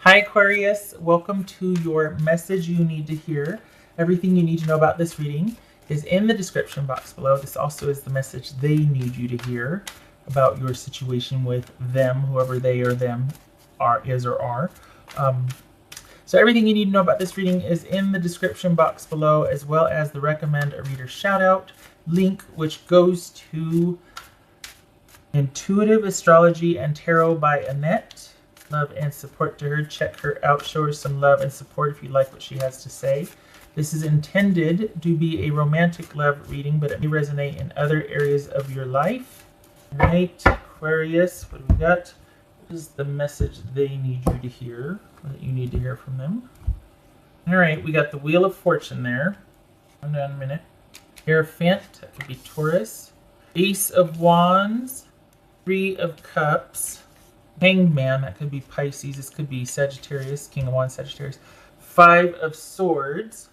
Hi Aquarius, welcome to your message you need to hear. Everything you need to know about this reading is in the description box below. This also is the message they need you to hear about your situation with them, whoever they or them is or are. So everything you need to know about this reading is in the description box below, as well as the recommend a reader shout out link, which goes to Intuitive Astrology and Tarot by Annette. Love and support to her. Check her out. Show her some love and support if you like what she has to say. This is intended to be a romantic love reading, but it may resonate in other areas of your life. Right, Aquarius, what do we got? What is the message they need you to hear? That you need to hear from them. All right, we got the Wheel of Fortune there. Hold on a minute. Hierophant, that could be Taurus. Ace of Wands. Three of Cups. Hanged Man, that could be Pisces. This could be Sagittarius, King of Wands, Sagittarius. Five of Swords.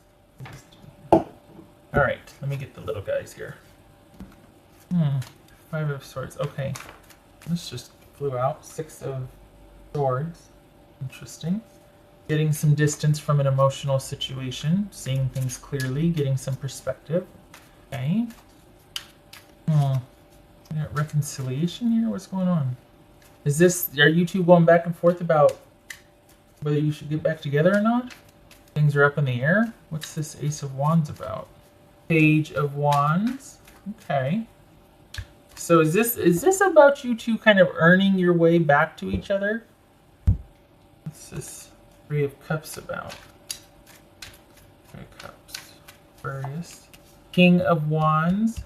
All right, let me get the little guys here. Five of Swords. Okay, this just flew out. Six of Swords. Interesting. Getting some distance from an emotional situation. Seeing things clearly. Getting some perspective. Okay. We got reconciliation here. What's going on? Are you two going back and forth about whether you should get back together or not? Things are up in the air. What's this Ace of Wands about? Page of Wands. Okay. So is this about you two kind of earning your way back to each other? What's this Three of Cups about? Three of Cups. Aquarius. King of Wands.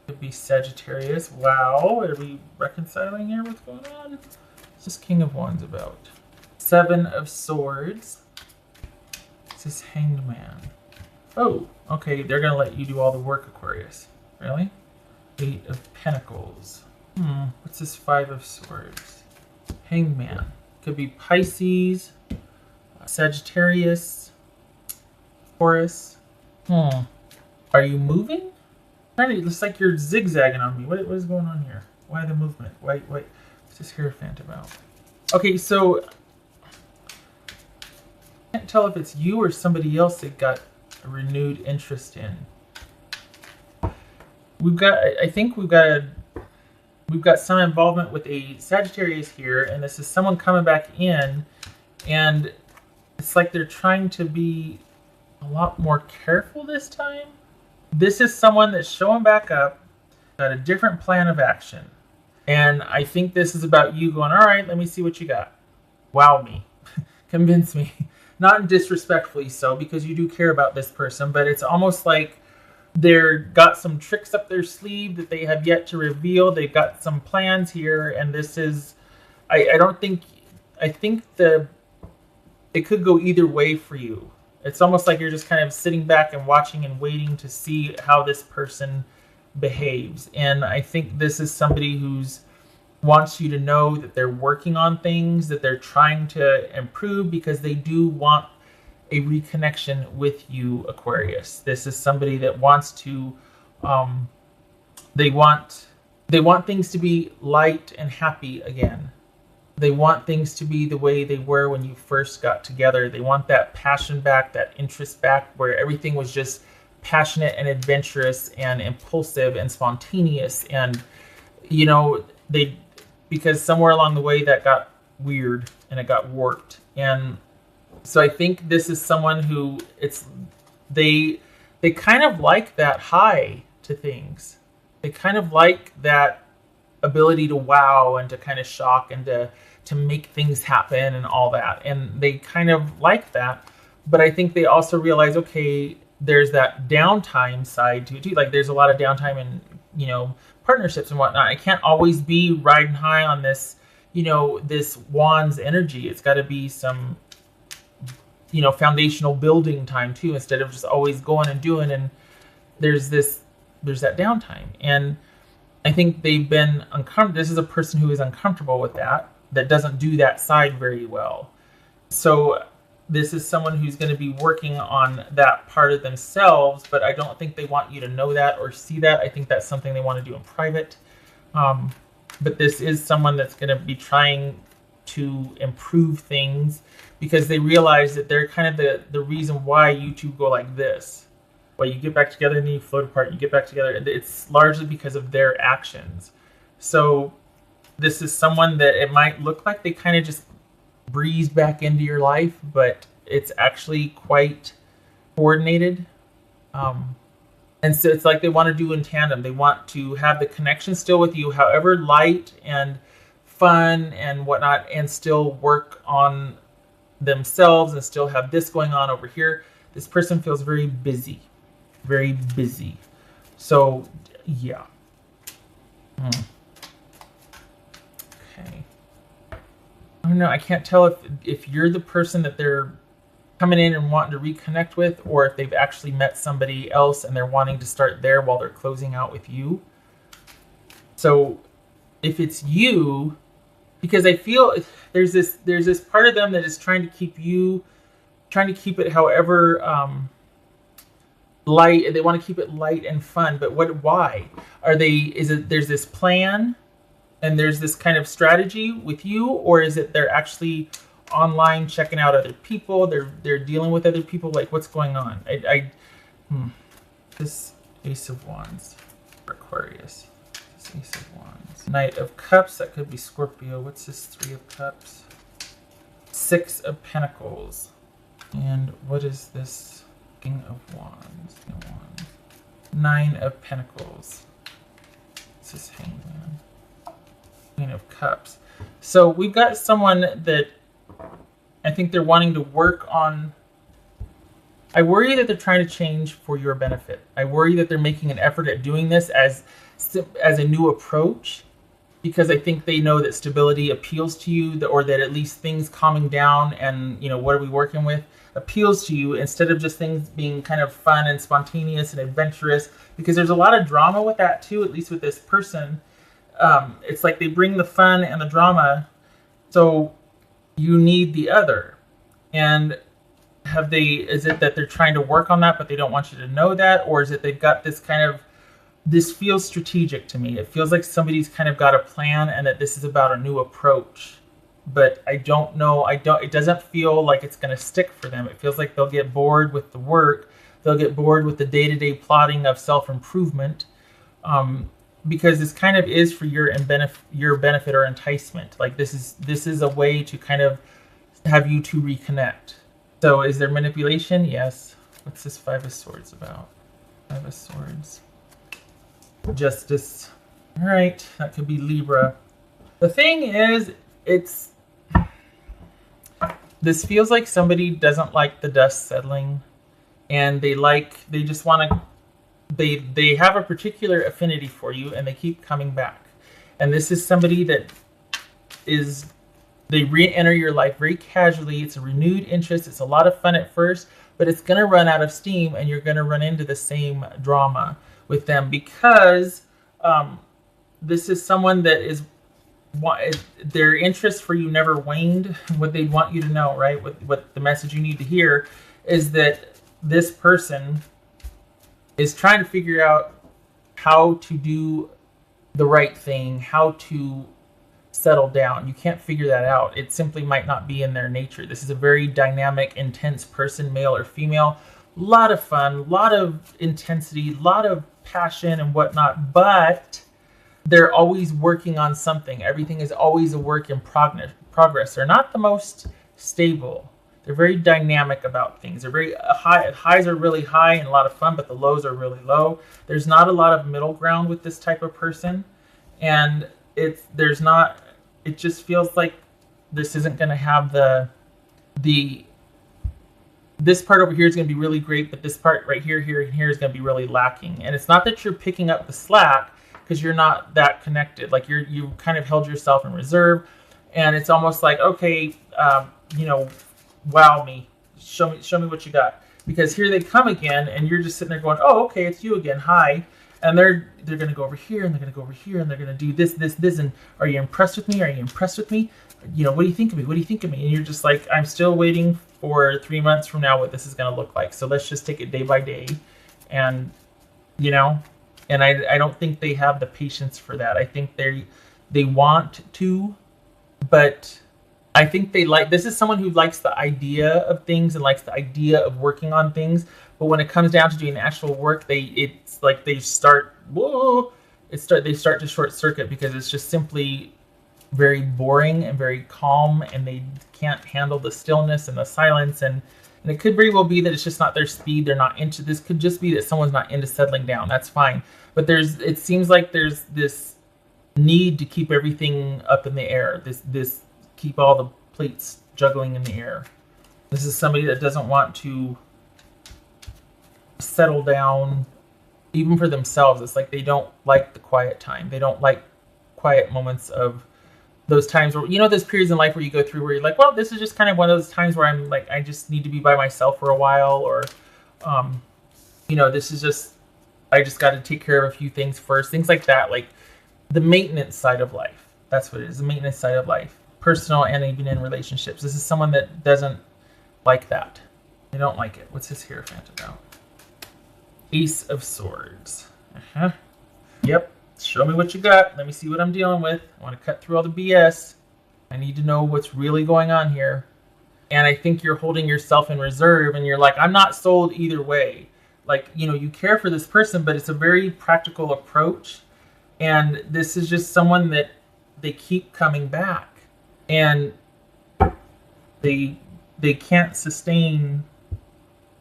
Could be Sagittarius. Wow, are we reconciling here? What's going on? What's this King of Wands about? Seven of Swords. What's this Hanged Man? Oh, okay, they're going to let you do all the work, Aquarius. Really? Eight of Pentacles. What's this Five of Swords? Hanged Man. Could be Pisces, Sagittarius, Taurus. Are you moving? It looks like you're zigzagging on me. What is going on here? Why the movement? Wait. What's this Hierophant about? Okay, so I can't tell if it's you or somebody else that got a renewed interest in. I think we've got some involvement with a Sagittarius here, and this is someone coming back in, and it's like they're trying to be a lot more careful this time. This is someone that's showing back up, got a different plan of action. And I think this is about you going, all right, let me see what you got. Wow me. Convince me. Not disrespectfully so, because you do care about this person, but it's almost like they've got some tricks up their sleeve that they have yet to reveal. They've got some plans here, and this is, I think it could go either way for you. It's almost like you're just kind of sitting back and watching and waiting to see how this person behaves. And I think this is somebody who's wants you to know that they're working on things, that they're trying to improve, because they do want a reconnection with you, Aquarius. This is somebody that wants to, they want things to be light and happy again. They want things to be the way they were when you first got together. They want that passion back, that interest back, where everything was just passionate and adventurous and impulsive and spontaneous. And, because somewhere along the way that got weird and it got warped. And so I think this is someone who they kind of like that high to things. They kind of like that ability to wow and to kind of shock and to make things happen and all that. And they kind of like that. But I think they also realize, okay, there's that downtime side to it too. Like there's a lot of downtime in, partnerships and whatnot. I can't always be riding high on this, this Wands energy. It's got to be some, foundational building time too, instead of just always going and doing. And there's that downtime. And I think they've been uncomfortable. This is a person who is uncomfortable with that doesn't do that side very well. So this is someone who's going to be working on that part of themselves, but I don't think they want you to know that or see that. I think that's something they want to do in private. But this is someone that's going to be trying to improve things because they realize that they're kind of the reason why you two go like this. Why you get back together and then you float apart, you get back together. It's largely because of their actions. So this is someone that it might look like they kind of just breeze back into your life, but it's actually quite coordinated. And so it's like they want to do in tandem. They want to have the connection still with you, however light and fun and whatnot, and still work on themselves and still have this going on over here. This person feels very busy. Very busy. So, yeah. Okay. I don't know. I can't tell if you're the person that they're coming in and wanting to reconnect with, or if they've actually met somebody else and they're wanting to start there while they're closing out with you. So if it's you, because I feel there's this part of them that is trying to keep it however light. They want to keep it light and fun, but why are they? There's this plan and there's this kind of strategy with you, or is it they're actually online checking out other people, they're dealing with other people? Like, what's going on? This Ace of Wands for Aquarius. This Ace of Wands. Knight of Cups, that could be Scorpio. What's this Three of Cups? Six of Pentacles. And what is this King of Wands? Nine of Pentacles. This is Hangman. Queen of Cups. So we've got someone that I think they're wanting to work on. I worry that they're trying to change for your benefit. I worry that they're making an effort at doing this as a new approach, because I think they know that stability appeals to you, or that at least things calming down and, what are we working with appeals to you, instead of just things being kind of fun and spontaneous and adventurous, because there's a lot of drama with that too, at least with this person. It's like they bring the fun and the drama, so you need the other. And is it that they're trying to work on that, but they don't want you to know that? Or is it they've got this feels strategic to me. It feels like somebody's kind of got a plan and that this is about a new approach. But I don't know. It doesn't feel like it's going to stick for them. It feels like they'll get bored with the work. They'll get bored with the day-to-day plotting of self-improvement. Because this kind of is for your benefit or enticement. Like this is a way to kind of have you two reconnect. So is there manipulation? Yes. What's this Five of Swords about? Five of Swords. Justice. All right, that could be Libra. The thing is, this feels like somebody doesn't like the dust settling, and they just want to. They have a particular affinity for you, and they keep coming back. And this is somebody that they re-enter your life very casually. It's a renewed interest. It's a lot of fun at first, but it's going to run out of steam, and you're going to run into the same drama with them, because this is someone that their interest for you never waned. What they want you to know, right? What the message you need to hear is that this person is trying to figure out how to do the right thing, how to settle down. You can't figure that out. It simply might not be in their nature. This is a very dynamic, intense person, male or female. A lot of fun, a lot of intensity, a lot of passion and whatnot, but they're always working on something. Everything is always a work in progress. They're not the most stable. They're very dynamic about things. They're very high. Highs are really high and a lot of fun, but the lows are really low. There's not a lot of middle ground with this type of person. And it just feels like this isn't going to have this part over here is going to be really great, but this part right here and here is going to be really lacking. And it's not that you're picking up the slack, because you're not that connected. Like you kind of held yourself in reserve, and it's almost like, okay, wow me, show me what you got, because here they come again, and you're just sitting there going, oh, okay, it's you again, hi. And they're going to go over here, and they're going to go over here, and they're going to do this, and are you impressed with me? Are you impressed with me? What do you think of me? What do you think of me? And you're just like, I'm still waiting for 3 months from now what this is going to look like. So let's just take it day by day, and and I don't think they have the patience for that. I think they want to, but I think this is someone who likes the idea of things and likes the idea of working on things. But when it comes down to doing the actual work, it's like they start, they start to short circuit because it's just simply very boring and very calm, and they can't handle the stillness and the silence. And it could very well be that it's just not their speed. They're not into this. Could just be that someone's not into settling down. That's fine. But it seems like there's this need to keep everything up in the air. This keep all the plates juggling in the air. This is somebody that doesn't want to settle down, even for themselves. It's like they don't like the quiet time. They don't like quiet moments of those times where, those periods in life where you go through where you're like, well, this is just kind of one of those times where I'm like, I just need to be by myself for a while, or, this is just, I just got to take care of a few things first, things like that, like the maintenance side of life. That's what it is, the maintenance side of life, personal and even in relationships. This is someone that doesn't like that. They don't like it. What's this Hierophant about? Ace of Swords. Yep. Show me what you got. Let me see what I'm dealing with. I want to cut through all the BS. I need to know what's really going on here. And I think you're holding yourself in reserve, and you're like, I'm not sold either way. Like, you care for this person, but it's a very practical approach. And this is just someone that they keep coming back. And they can't sustain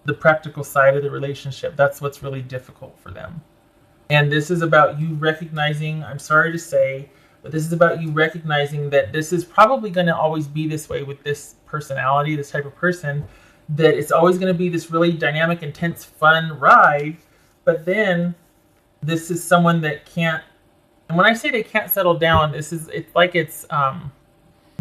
the practical side of the relationship. That's what's really difficult for them. And this is about you recognizing, I'm sorry to say, but this is about you recognizing that this is probably going to always be this way with this personality, this type of person, that it's always going to be this really dynamic, intense, fun ride. But then this is someone that can't, and when I say they can't settle down, it's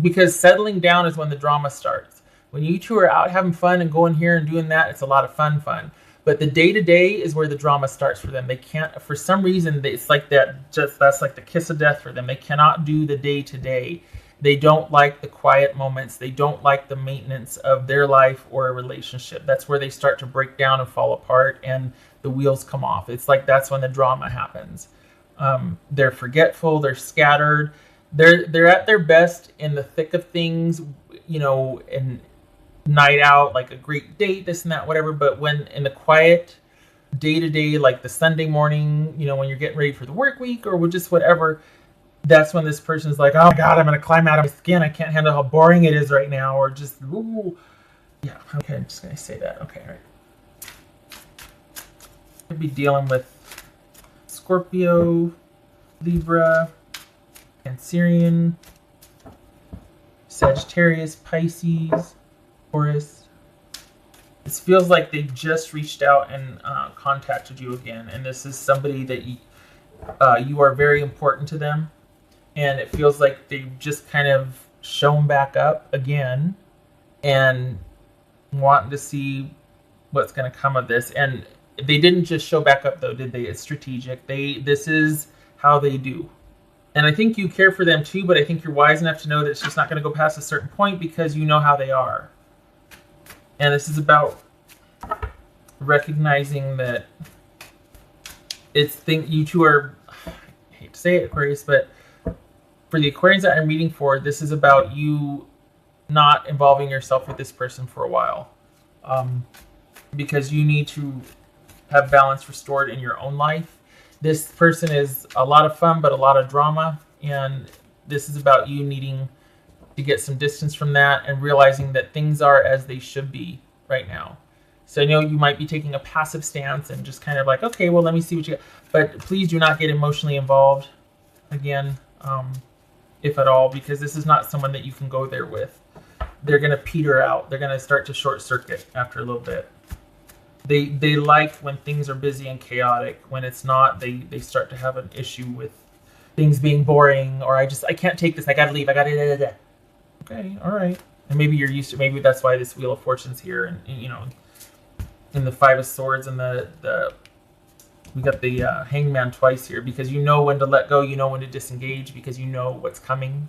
because settling down is when the drama starts. When you two are out having fun and going here and doing that, it's a lot of fun. But the day-to-day is where the drama starts for them. They can't, for some reason, it's like that's like the kiss of death for them. They cannot do the day-to-day. They don't like the quiet moments. They don't like the maintenance of their life or a relationship. That's where they start to break down and fall apart, and the wheels come off. It's like that's when the drama happens. They're forgetful. They're scattered. They're at their best in the thick of things, and night out, like a great date, this and that, whatever. But when in the quiet day-to-day, like the Sunday morning, when you're getting ready for the work week or just whatever, that's when this person's like, oh my God, I'm going to climb out of my skin. I can't handle how boring it is right now. Or just, ooh. Yeah, okay, I'm just going to say that. Okay, all right. Could be dealing with Scorpio, Libra, Cancerian, Sagittarius, Pisces, Taurus. This feels like they just reached out and contacted you again, and this is somebody that you are very important to them, and it feels like they've just kind of shown back up again and wanting to see what's going to come of this. And they didn't just show back up, though, did they? It's strategic. This is how they do. And I think you care for them too, but I think you're wise enough to know that it's just not going to go past a certain point because you know how they are. And this is about recognizing that you two are, I hate to say it, Aquarius, but for the Aquarians that I'm reading for, this is about you not involving yourself with this person for a while. Because you need to have balance restored in your own life. This person is a lot of fun, but a lot of drama. And this is about you needing to get some distance from that and realizing that things are as they should be right now. So I know you might be taking a passive stance and just kind of like, okay, well, let me see what you got. But please do not get emotionally involved again, if at all, because this is not someone that you can go there with. They're going to peter out. They're going to start to short circuit after a little bit. They like when things are busy and chaotic. When it's not, they start to have an issue with things being boring, or I can't take this. I got to leave. Okay, all right. And maybe you're used to, maybe that's why this Wheel of Fortune's here, and in the Five of Swords and we got the Hangman twice here, because you know when to let go, you know when to disengage, because you know what's coming.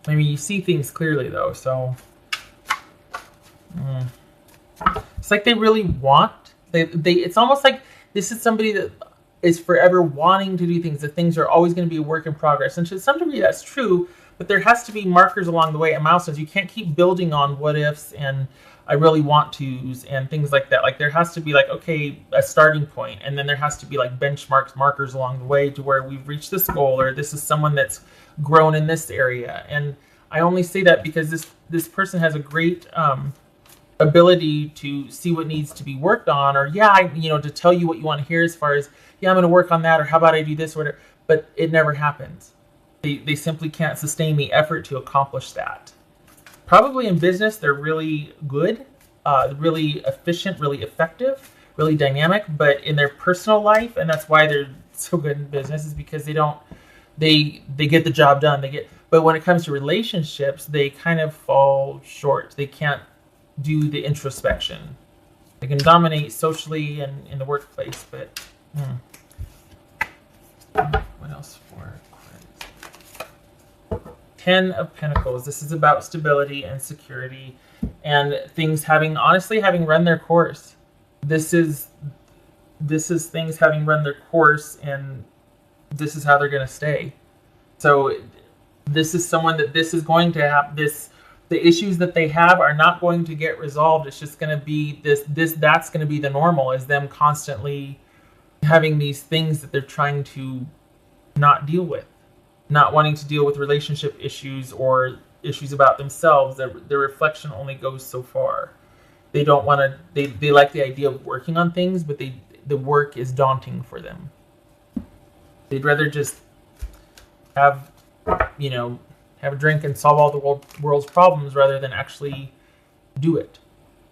I mean, you see things clearly though, so it's like they really want, it's almost like this is somebody that is forever wanting to do things, that things are always going to be a work in progress. And to some degree that's true, but there has to be markers along the way and milestones. You can't keep building on what ifs and I really want tos and things like that. Like there has to be like, okay, a starting point, and then there has to be like benchmarks, markers along the way to where we've reached this goal, or this is someone that's grown in this area. And I only say that because this person has a great ability to see what needs to be worked on, or to tell you what you want to hear as far as, I'm going to work on that, or how about I do this or whatever. But it never happens. They simply can't sustain the effort to accomplish that. Probably in business, they're really good, really efficient, really effective, really dynamic. But in their personal life, and that's why they're so good in business, is because they get the job done. But when it comes to relationships, they kind of fall short. They can't do the introspection. They can dominate socially and in the workplace, but what else for? 10 of Pentacles. This is about stability and security and things having run their course. This is things having run their course, and this is how they're going to stay. So this is someone that this is going to have the issues that they have are not going to get resolved. It's just going to be that's going to be the normal, is them constantly having these things that they're trying to not deal with. Not wanting to deal with relationship issues or issues about themselves. Their reflection only goes so far. They don't want to. They like the idea of working on things, but the work is daunting for them. They'd rather just have a drink and solve all the world's problems rather than actually do it.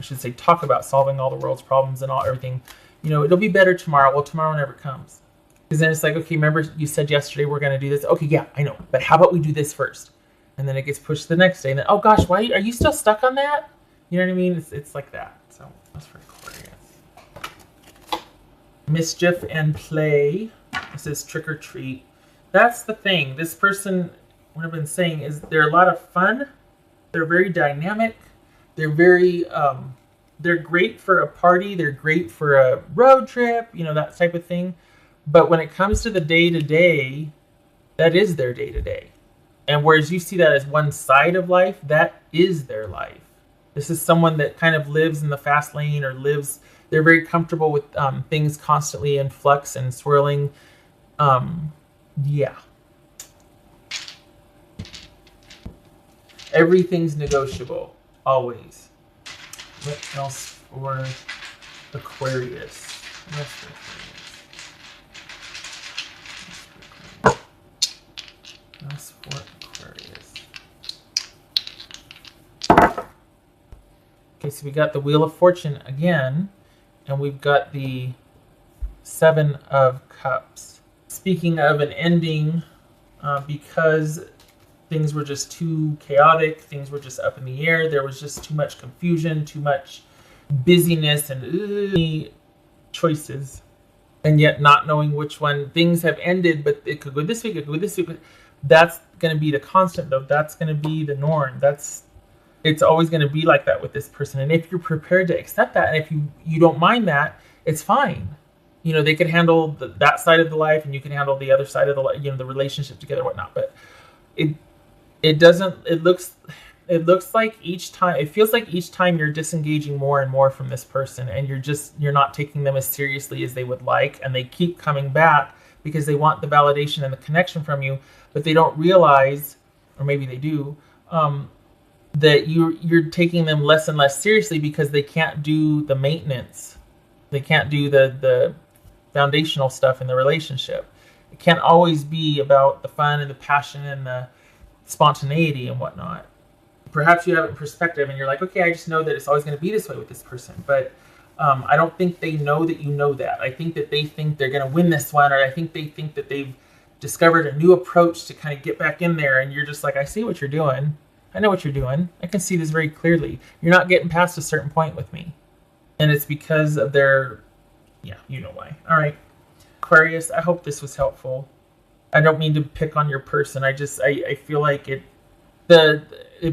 I should say talk about solving all the world's problems and everything. It'll be better tomorrow. Well, tomorrow never comes. Because then it's like, okay, remember you said yesterday we're going to do this? Okay, yeah, I know. But how about we do this first? And then it gets pushed the next day. And then, oh gosh, why are you still stuck on that? You know what I mean? It's like that. So that's for Aquarius. Mischief and play. This is trick or treat. That's the thing. This person, what I've been saying is they're a lot of fun. They're very dynamic. They're very, they're great for a party. They're great for a road trip, that type of thing. But when it comes to the day-to-day, that is their day-to-day. And whereas you see that as one side of life, that is their life. This is someone that kind of lives in the fast lane, or they're very comfortable with things constantly in flux and swirling. Everything's negotiable, always. What else for Aquarius? That's for Aquarius. Okay, so we got the Wheel of Fortune again, and we've got the 7 of Cups. Speaking of an ending, because things were just too chaotic, things were just up in the air, there was just too much confusion, too much busyness, and choices, and yet not knowing which one. Things have ended, but it could go this week, it could go this week. That's going to be the constant, though. That's going to be the norm. It's always going to be like that with this person. And if you're prepared to accept that, and if you don't mind that, it's fine. They can handle that side of the life, and you can handle the other side of the life, the relationship together, whatnot. But it doesn't. It looks like each time. It feels like each time you're disengaging more and more from this person, and you're not taking them as seriously as they would like, and they keep coming back because they want the validation and the connection from you. But they don't realize, or maybe they do, that you're taking them less and less seriously because they can't do the maintenance. They can't do the foundational stuff in the relationship. It can't always be about the fun and the passion and the spontaneity and whatnot. Perhaps you have it in perspective and you're like, okay, I just know that it's always going to be this way with this person. But I don't think they know that you know that. I think that they think they're going to win this one, or I think they think that they've discovered a new approach to kind of get back in there, and you're just like, I see what you're doing. I know what you're doing. I can see this very clearly. You're not getting past a certain point with me. And it's because of their, you know why. All right. Aquarius, I hope this was helpful. I don't mean to pick on your person. I feel like it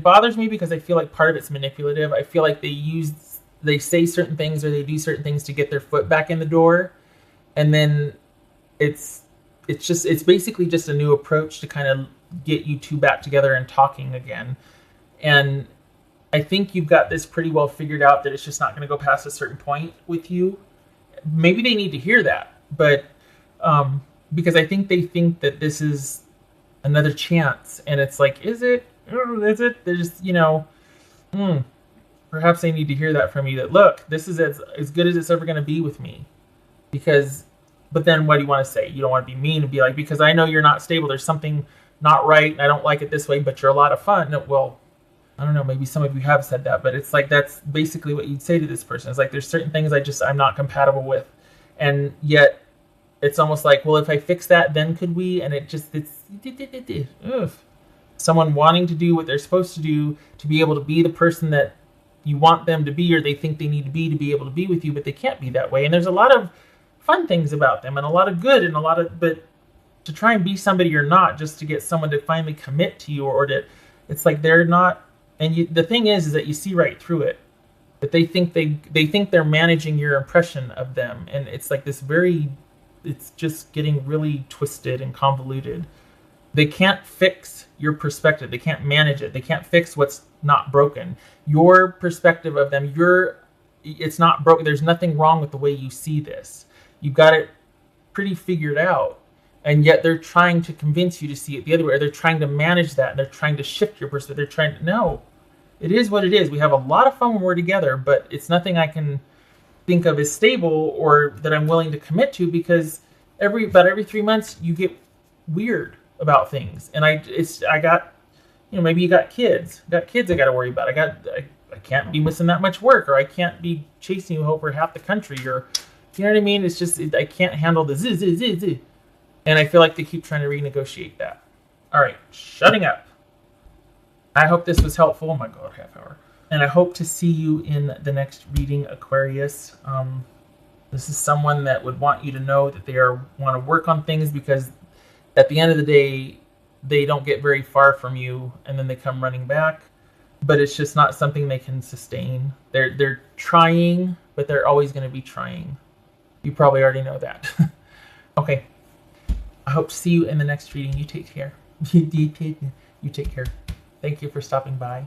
bothers me because I feel like part of it's manipulative. I feel like they say certain things or they do certain things to get their foot back in the door. And then it's basically just a new approach to kind of get you two back together and talking again. And I think you've got this pretty well figured out, that it's just not going to go past a certain point with you. Maybe they need to hear that, but because I think they think that this is another chance, and it's like, is it? Is it? They're just, perhaps they need to hear that from you, that, look, this is as good as it's ever going to be with me. But then what do you want to say? You don't want to be mean and be like, because I know you're not stable, there's something not right, and I don't like it this way, but you're a lot of fun. No, well, I don't know, maybe some of you have said that, but it's like, that's basically what you'd say to this person. It's like, there's certain things I'm not compatible with. And yet it's almost like, well, if I fix that, then could we? And it's someone wanting to do what they're supposed to do, to be able to be the person that you want them to be, or they think they need to be able to be with you, but they can't be that way. And there's a lot of fun things about them, and a lot of good, and but to try and be somebody you're not, just to get someone to finally commit to you, or to, it's like they're not. And the thing is that you see right through it, that they think they're managing your impression of them, and it's like this it's just getting really twisted and convoluted. They can't fix your perspective. They can't manage it. They can't fix what's not broken. Your perspective of them, it's not broken. There's nothing wrong with the way you see this. You've got it pretty figured out, and yet they're trying to convince you to see it the other way. Or they're trying to manage that, and they're trying to shift your perspective. No, it is what it is. We have a lot of fun when we're together, but it's nothing I can think of as stable or that I'm willing to commit to, because about every 3 months you get weird about things. And I got, maybe you got kids. I got to worry about. I can't be missing that much work, or I can't be chasing you over half the country, or, you know what I mean? It's just, I can't handle the zzz. And I feel like they keep trying to renegotiate that. All right, shutting up. I hope this was helpful. Oh my God, half hour. And I hope to see you in the next reading, Aquarius. This is someone that would want you to know that they want to work on things, because at the end of the day, they don't get very far from you, and then they come running back. But it's just not something they can sustain. They're trying, but they're always going to be trying. You probably already know that. Okay. I hope to see you in the next reading. You take care. You take care. Thank you for stopping by.